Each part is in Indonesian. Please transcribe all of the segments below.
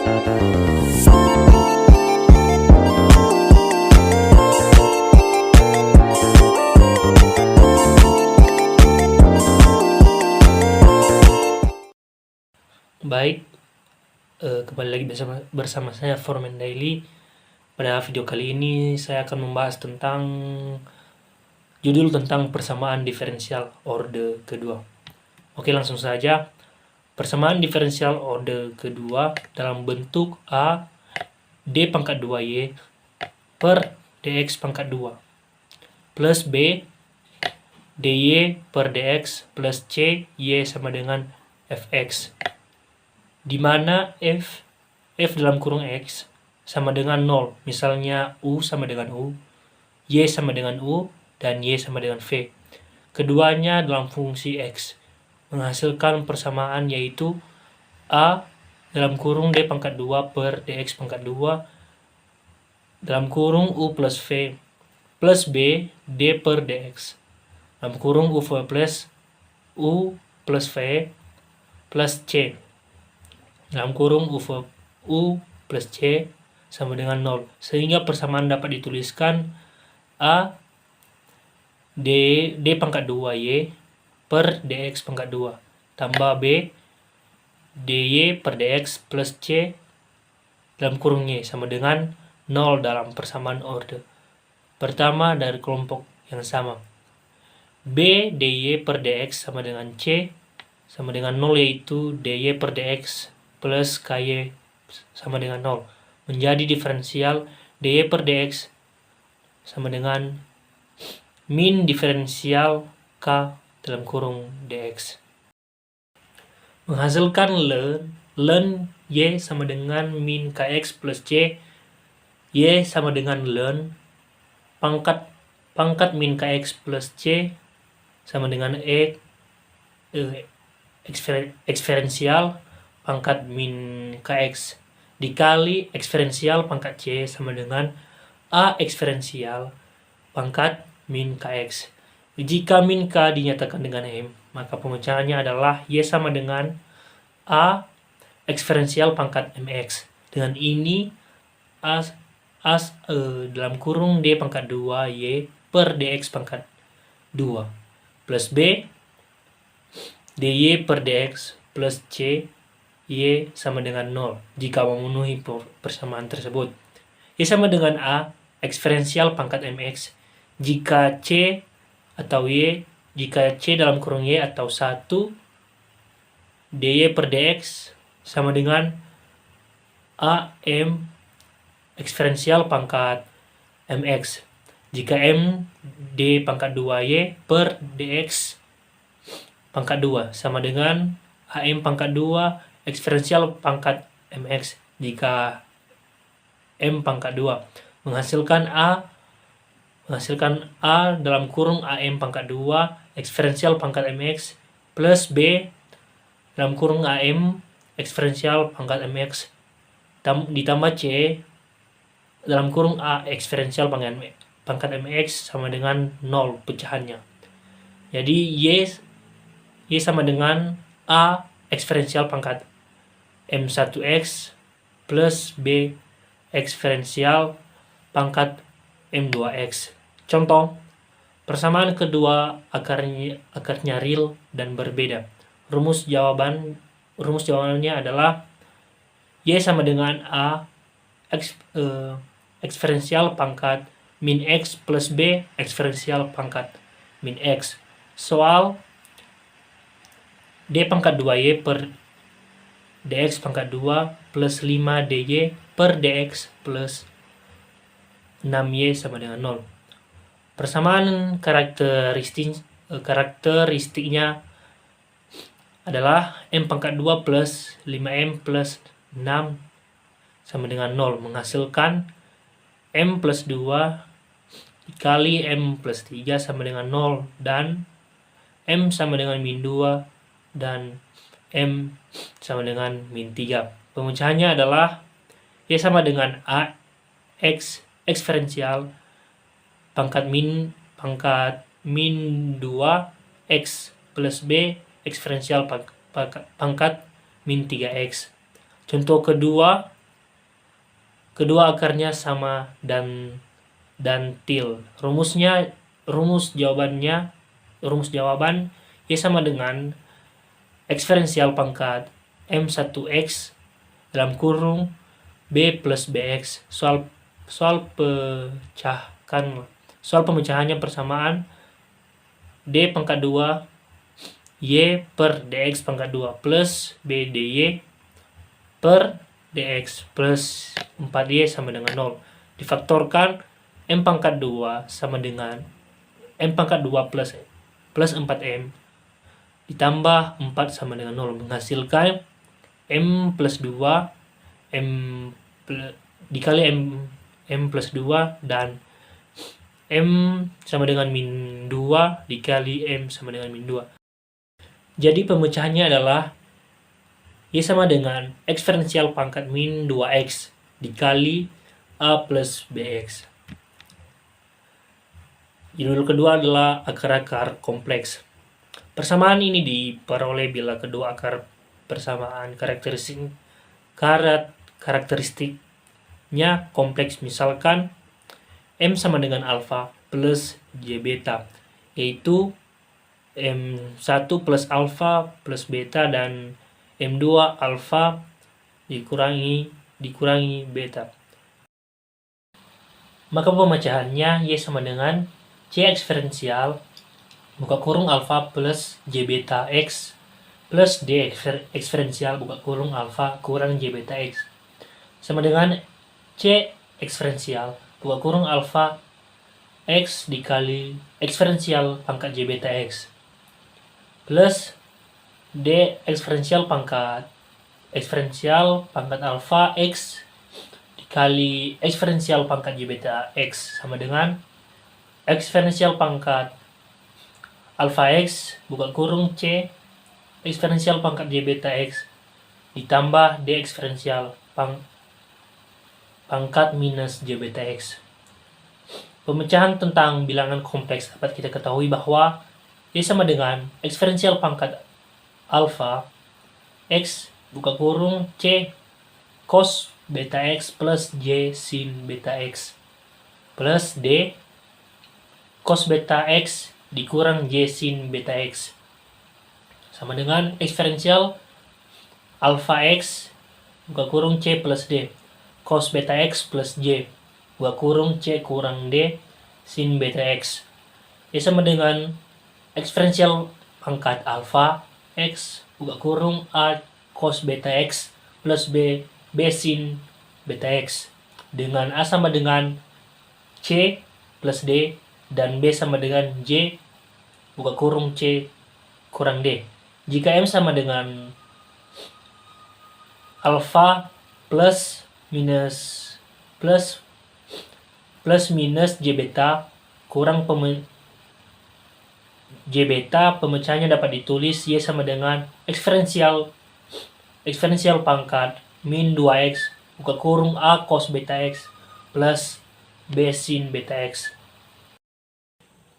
Baik, kembali lagi bersama saya Foreman Daily. Pada video kali ini saya akan membahas tentang judul tentang persamaan diferensial orde kedua. Oke, langsung saja. Persamaan diferensial orde kedua dalam bentuk A D pangkat 2Y per dx pangkat 2 plus B dy per dx plus c y sama dengan fx, di mana f dalam kurung x sama dengan 0. Misalnya u sama dengan u, y sama dengan u, dan y sama dengan v. Keduanya dalam fungsi x, menghasilkan persamaan yaitu a dalam kurung d pangkat 2 per dx pangkat 2 dalam kurung u plus v plus b d per dx dalam kurung u plus v plus c dalam kurung u plus c sama dengan 0. Sehingga persamaan dapat dituliskan a d pangkat 2y per dx pangkat 2 tambah b dy per dx plus c dalam kurung y sama dengan 0 dalam persamaan orde pertama dari kelompok yang sama. B dy per dx sama dengan c sama dengan 0, yaitu dy per dx plus ky sama dengan 0. Menjadi diferensial dy per dx sama dengan min diferensial k dalam kurung dx. Menghasilkan ln y sama dengan min kx plus c, y sama dengan ln pangkat min kx plus c sama dengan eksferensial pangkat min kx dikali eksferensial pangkat c sama dengan a eksferensial pangkat min kx. Jika min k dinyatakan dengan m, maka pemecahannya adalah y sama dengan a eksferensial pangkat mx. Dengan ini dalam kurung d pangkat 2 y per dx pangkat 2 plus b dy per dx plus c y sama dengan 0 jika memenuhi persamaan tersebut. Y sama dengan a eksferensial pangkat mx jika c dalam kurung y atau 1 dy per dx sama dengan a m eksferensial pangkat mx jika m d pangkat 2y per dx pangkat 2 sama dengan am pangkat 2 eksferensial pangkat mx jika m pangkat 2, menghasilkan a dalam kurung am pangkat 2 eksferensial pangkat mx plus b dalam kurung am eksferensial pangkat mx ditambah c dalam kurung a eksferensial pangkat mx sama dengan 0 pecahannya. Jadi y sama dengan a eksferensial pangkat m1x plus b eksferensial pangkat m2x. Contoh, persamaan kedua akarnya real dan berbeda. Rumus jawabannya adalah y sama dengan a eksferensial pangkat min x plus b eksferensial pangkat min x. Soal d pangkat 2y per dx pangkat 2 plus 5 dy per dx plus 6y sama dengan 0. Persamaan karakteristiknya adalah m pangkat 2 plus 5m plus 6 sama dengan 0, menghasilkan m plus 2 dikali m plus 3 sama dengan 0 dan m sama dengan min 2 dan m sama dengan min 3. Pemecahannya adalah y sama dengan a x eksferensial pangkat min 2 x plus b eksferensial pangkat min 3x. Contoh kedua, kedua akarnya sama dan til. Rumus jawaban Y sama dengan eksponensial pangkat M1X dalam kurung B plus BX. Soal pemecahannya persamaan D pangkat 2 Y per DX pangkat 2 plus B DY per DX plus 4Y sama dengan 0. Difaktorkan M pangkat 2 sama dengan M pangkat 2 plus 4M ditambah 4 sama dengan 0 menghasilkan M plus 2 dikali M plus 2 dan M sama dengan min 2 dikali M sama dengan min 2. Jadi pemecahannya adalah Y sama dengan eksponensial pangkat min 2X dikali A plus BX. Judul kedua adalah akar-akar kompleks. Persamaan ini diperoleh bila kedua akar persamaan karakteristiknya kompleks. Misalkan M sama dengan alfa plus J beta, yaitu M1 plus alfa plus beta dan M2 alfa dikurangi beta. Maka pemecahannya Y sama dengan C eksponensial buka kurung alfa plus J beta X plus D eksponensial buka kurung alfa kurang J beta X sama dengan C eksponensial buka kurung alfa X dikali eksponensial pangkat J beta X plus D eksponensial pangkat alfa X dikali eksponensial pangkat J beta X sama dengan eksponensial pangkat alfa X buka kurung C eksponensial pangkat J beta X ditambah D eksponensial pangkat minus J beta X. Pemecahan tentang bilangan kompleks dapat kita ketahui bahwa Y sama dengan eksponensial pangkat alfa X buka kurung C cos beta X plus J sin beta X plus D cos beta X dikurang J sin beta X sama dengan eksponensial alfa X buka kurung C plus D cos beta X plus J buka kurung C kurang D sin beta X. Y sama dengan eksponensial pangkat alfa X buka kurung A cos beta X plus B sin beta X dengan A sama dengan C plus D dan B sama dengan J buka kurung C kurang D. Jika M sama dengan alfa plus minus J beta kurang J beta, pemecahannya dapat ditulis Y sama dengan eksponensial pangkat min 2X buka kurung A cos beta X plus B sin beta X.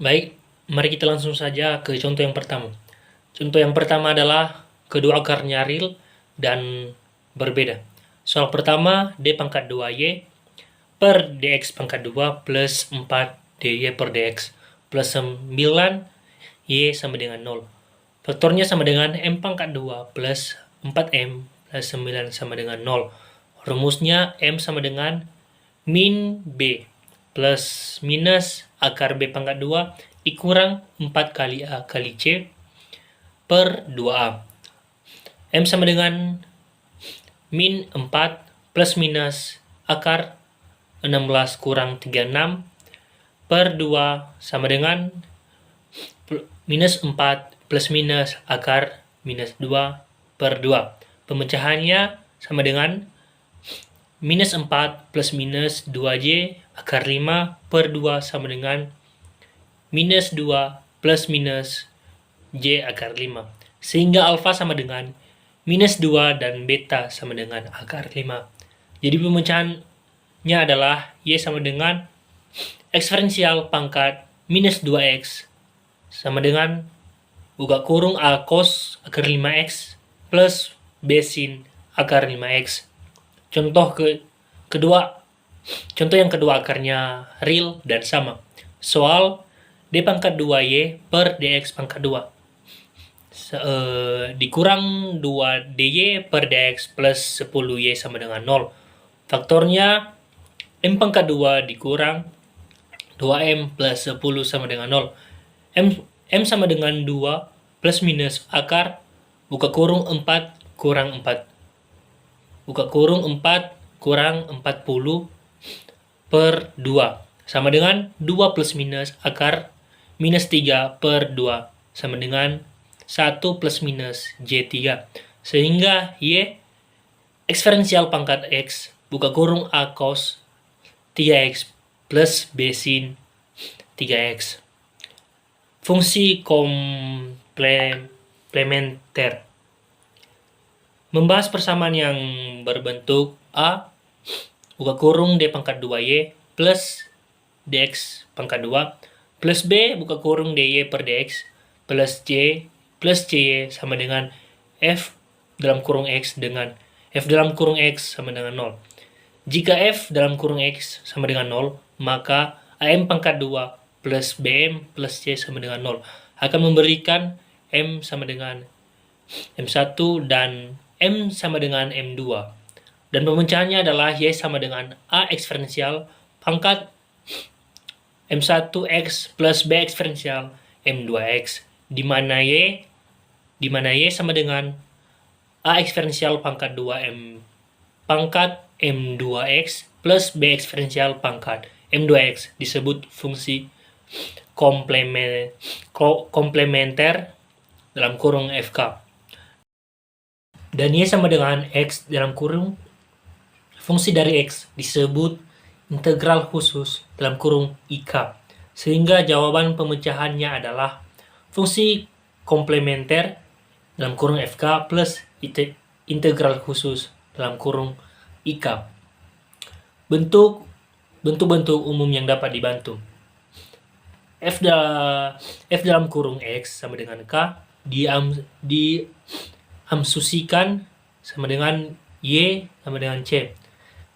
Baik, mari kita langsung saja ke contoh yang pertama. Contoh yang pertama adalah kedua akarnya real dan berbeda. Soal pertama, D pangkat 2Y per DX pangkat 2 plus 4 DY per DX plus 9 Y sama dengan 0. Faktornya sama dengan M pangkat 2 plus 4M plus 9 sama dengan 0. Rumusnya M sama dengan min B plus minus akar B pangkat 2 dikurang 4 kali A kali C per 2A. M sama dengan min 4 plus minus akar 16 kurang 36 per 2 sama dengan minus 4 plus minus akar minus 2 per 2. Pemecahannya sama dengan minus 4 plus minus 2J akar 5 per 2 sama dengan minus 2 plus minus J akar 5. Sehingga alfa sama dengan minus 2 dan beta sama dengan akar 5. Jadi pemecahannya adalah Y sama dengan eksponensial pangkat minus 2X sama dengan buka kurung A cos akar 5X plus B sin akar 5X. Contoh kedua Contoh yang kedua akarnya real dan sama. Soal D pangkat 2Y per DX pangkat 2. Dikurang 2DY per DX plus 10Y sama dengan 0. Faktornya M pangkat 2 dikurang 2M plus 10 sama dengan 0. M sama dengan 2 plus minus akar buka kurung 4 kurang 4. Buka kurung 4 kurang 40 per 2 sama dengan 2 plus minus akar minus 3 per 2 sama dengan 1 plus minus J3. Sehingga Y eksponensial pangkat X buka kurung A cos 3X plus B sin 3X. Fungsi komplementer. Membahas persamaan yang berbentuk A buka kurung D pangkat 2Y plus DX pangkat 2 plus B buka kurung DY per DX plus C plus CY sama dengan F dalam kurung X dengan F dalam kurung X sama dengan 0. Jika F dalam kurung X sama dengan 0, maka AM pangkat 2 plus BM plus C sama dengan 0 akan memberikan M sama dengan M1 dan M sama dengan M2. Dan pemecahannya adalah Y sama dengan A eksponensial pangkat M1X plus B eksponensial M2X, di mana Y sama dengan A eksponensial pangkat 2M pangkat M2X plus B eksponensial pangkat M2X disebut fungsi komplementer dalam kurung FK. Dan Y sama dengan X dalam kurung fungsi dari X disebut integral khusus dalam kurung IK. Sehingga jawaban pemecahannya adalah fungsi komplementer dalam kurung FK plus integral khusus dalam kurung IK. Bentuk-bentuk umum yang dapat dibantu. F dalam kurung X sama dengan K diamsusikan sama dengan Y sama dengan C.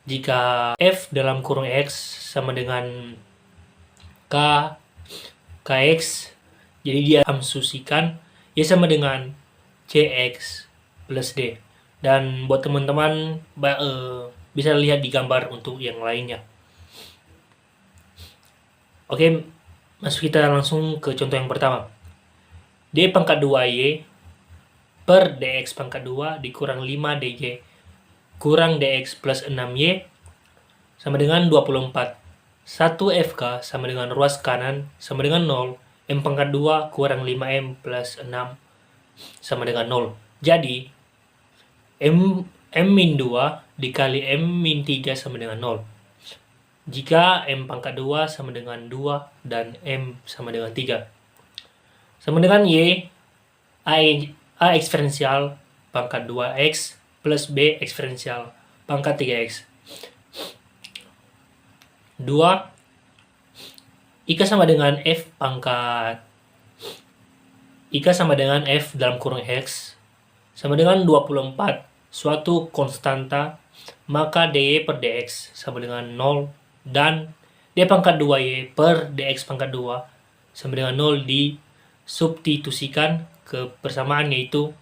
Jika F dalam kurung X sama dengan KX, jadi dia amsusikan Y sama dengan CX plus D. Dan buat teman-teman bisa lihat di gambar untuk yang lainnya. Oke, masuk kita langsung ke contoh yang pertama. D pangkat 2Y per DX pangkat 2 dikurang 5 DJ kurang DX plus 6Y sama dengan 24. 1 FK sama dengan ruas kanan sama dengan 0. M pangkat 2 kurang 5M plus 6 sama dengan 0. Jadi, M min 2 dikali M min 3 sama dengan 0. Jika M pangkat 2 sama dengan 2 dan M sama dengan 3. Sama dengan Y, A eksponensial pangkat 2X plus B eksponensial pangkat 3X. 2 IK sama dengan F dalam kurung X sama dengan 24 suatu konstanta, maka DY per DX sama dengan 0 dan D pangkat 2Y per DX pangkat 2 sama dengan 0 disubstitusikan ke persamaan, yaitu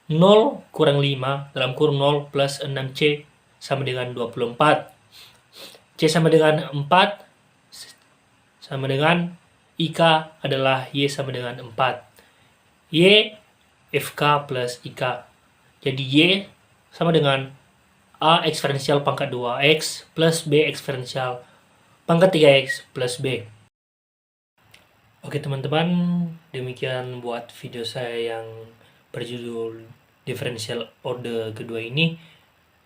0 kurang 5 dalam kurung 0 plus 6C sama dengan 24. C sama dengan 4 sama dengan IK adalah Y sama dengan 4. Y FK plus IK. Jadi Y sama dengan A eksponensial pangkat 2X plus B eksponensial pangkat 3X plus B. Oke teman-teman, demikian buat video saya yang berjudul differential order kedua ini,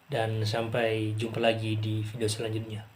dan sampai jumpa lagi di video selanjutnya.